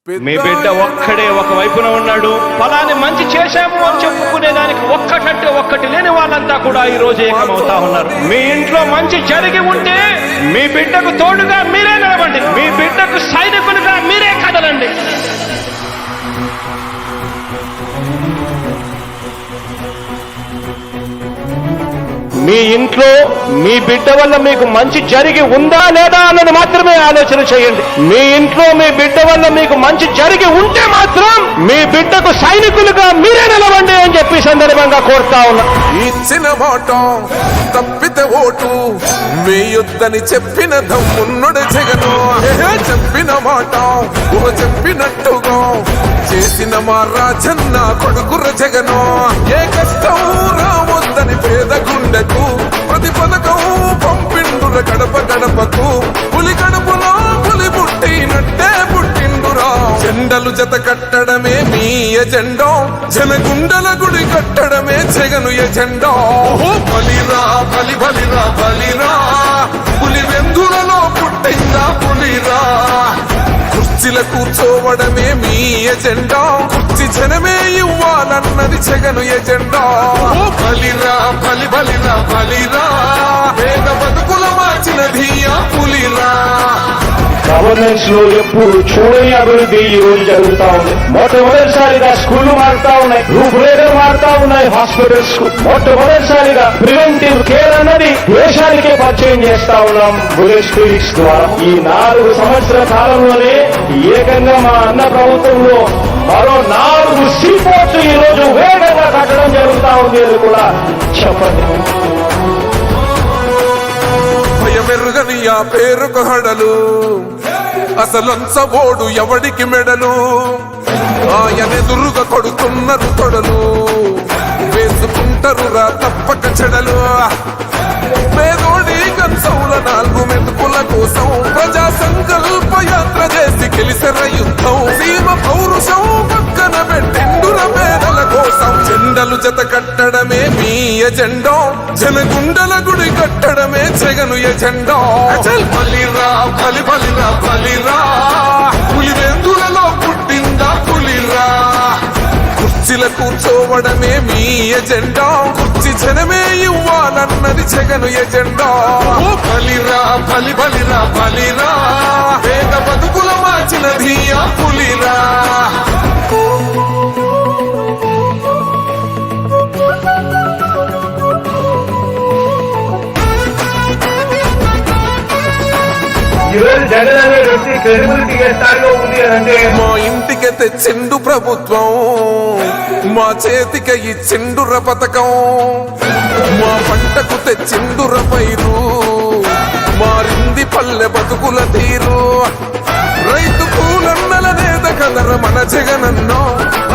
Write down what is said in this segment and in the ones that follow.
మీ బిడ్డ ఒక్కడే ఒక వైపున ఉన్నాడు. ఫలాన్ని మంచి చేశాము అని చెప్పుకునే దానికి ఒక్కటంటే ఒక్కటి లేని వాళ్ళంతా కూడా ఈ రోజు ఏకమవుతా ఉన్నారు. మీ ఇంట్లో మంచి జరిగి ఉంటే మీ బిడ్డకు తోడుగా మీరే నిలబండి, మీ బిడ్డకు సైనికులుగా మీరే కదలండి. మీ ఇంట్లో మీ బిడ్డ వల్ల మీకు మంచి జరిగి ఉందా లేదా అన్నది మాత్రమే ఆలోచన చేయండి. మీ ఇంట్లో మీ బిడ్డ వల్ల మీకు మంచి జరిగి ఉంటే మాత్రం మీ బిడ్డకు సైనికులుగా మీరే నిలవండి అని చెప్పి సందర్భంగా కోరుతా ఉన్నా. ఇచ్చిన మాట తప్పితే ఓటు వేయొద్దని చెప్పిన దమ్మున్నడు జగను. చెప్పిన మాట చెప్పినట్టుగా చేసిన మా రాజన్న కొడుకుర జగను. ఏ కష్టం రావద్దని పేద గుండెకు ప్రతి పథకం పంపిండుర గడప గడపకు. పులి గడపలో పులి పుట్టినట్టే పుట్టిండురా. జెండలు జత కట్టడమే మీ ఎజెండా, జనగుండల గుడి కట్టడమే జగను ఎజెండా. బలిరా బలి బలిరా బలిరా, పులి వెందులలో పుట్టిందా పులిరా. కుర్చీల కూర్చోవడమే మీ ఎజెండా, కుర్చీ జనమే ఇవ్వాలన్నది జగను ఎజెండా. బలిరా బలి బలిరా బలిరా, పేద బతుకుల మార్చినది ఆ పులిరా. గవర్నెన్స్ లో ఎప్పుడు చూడని అభివృద్ధి ఈ రోజు జరుగుతా ఉంది. మొట్టమొదటిసారిగా స్కూళ్లు మారుతా ఉన్నాయి, రూపురేఖలు మారుతా ఉన్నాయి. హాస్పిటల్స్ కు మొట్టమొదటిసారిగా ప్రివెంటివ్ కేర్ అన్నది దేశానికే పరిచయం చేస్తా ఉన్నాం బుల్లెట్ క్లినిక్స్ ద్వారా. ఈ 4 సంవత్సరాల కాలంలోనే ఏకంగా మా అన్న ప్రభుత్వంలో మరో 4 సీపోర్ట్స్ ఈ రోజు వేగంగా కట్టడం జరుగుతా ఉంది అని కూడా చెప్పండి. భయమెరుగని ఆ పేరుకు హడలు, అసలంచబోడు ఎవడికి మెడలు. ఆయనెదురుగా కొడుతున్నారు తొడలు, వేసుకుంటారు రా తప్పక చెడలు. పేదోడి కంచౌల 4 మెతుకుల కోసం ప్రజా సంకల్ప యాత్ర చేసి గెలిసెర యుద్ధం. సీమ పౌరుషం పక్కన పెట్టిండుర పేదల కోసం. జెండలు జత కట్టడమే మీ ఎజెండా, జనగుండల గుడి కట్టడమే జగను ఎజెండా. బలిరా బలి బలిరా బలిరా, పులి వెందులలో పుట్టిందా పులిరా. కుర్చీల కూర్చోవడమే మీ ఎజెండా, కుర్చీ జనమే ఇవ్వాలన్నది జగను ఎజెండా. బలిరా బలి బలిరా బలిరా, పేద బతుకుల మార్చినది ఆ పులిరా. జగన్ అనే వ్యక్తి క్రెడిబిలిటీ ఏ స్థాయిలో ఉంది అంటే మా ఇంటికి తెచ్చిండు ప్రభుత్వం, మా చేతికి ఇచ్చిండుర పథకం. మా పంటకు తెచ్చిండుర పైరు, మారింది పల్లె బతుకుల తీరు. రైతు కూలన్నల నేత కదర మన జగనన్నో,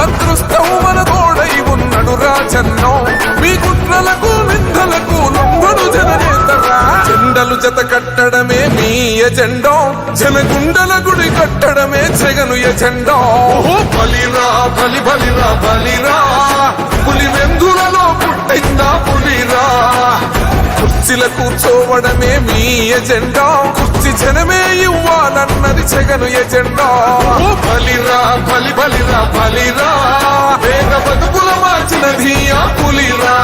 అదృష్టం మన తోడై ఉన్నడు రాజన్నో. మీ కుట్రలకు నిందలకు లొంగడు జననేతరా. జెండలు జత కట్టడమే మీ ఎజెండా, జనగుండల గుడి కట్టడమే జగను ఎజెండా. బలిరా బలి బలిరా బలిరా, పులి వెందులలో పుట్టిందా పులిరా. కుర్చీల కూర్చోవడమే మీ ఎజెండా, కుర్చీ జనమే ఇవ్వాలన్నది జగను ఎజెండా. బలిరా బలి బలిరా బలిరా, పేద బతుకుల మార్చినది ఆ పులిరా.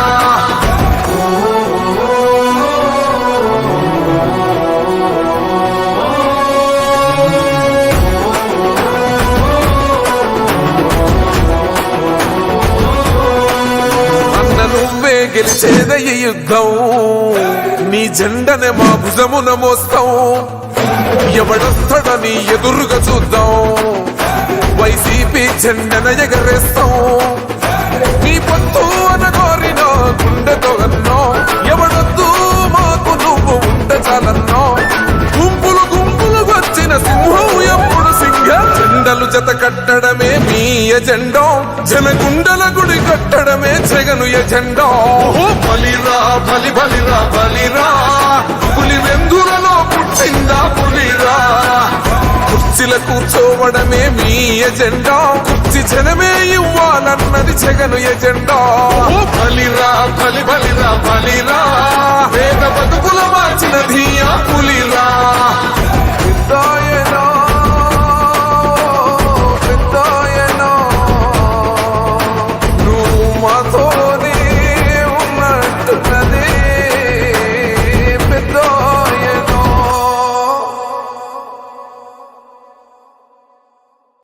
నువ్వే గెలిచేదయ్య యుద్ధం, నీ జెండనే మా భుజమున మోస్తాం. ఎవడొస్తాడని ఎదురుగా చూద్దాం, వైసీపీ జెండన ఎగరేస్తాం. నీ పొత్తు అనగోరిన గుండెతో అన్నో, ఎవడొద్దు మాకు నువ్వు ఉండ చాలన్నో. గుంపులు గుంపులు వచ్చిన సింహం ఎప్పుడు సింగ. జెండలు జత కట్టడమే మీ ఎజెండా, జనగుండల గుడి కట్టడమే జగను ఎజెండా. బలిరా బలి బలిరా బలిరా, పులి వెందులలో పుట్టిందా పులిరా. కుర్చీల కూర్చోవడమే మీ ఎజెండా, కుర్చీ జనమే ఇవ్వాలన్నది జగను ఎజెండా. బలిరా బలి బలిరా బలిరా, పేద బతుకుల మార్చినది ఆ పులిరా.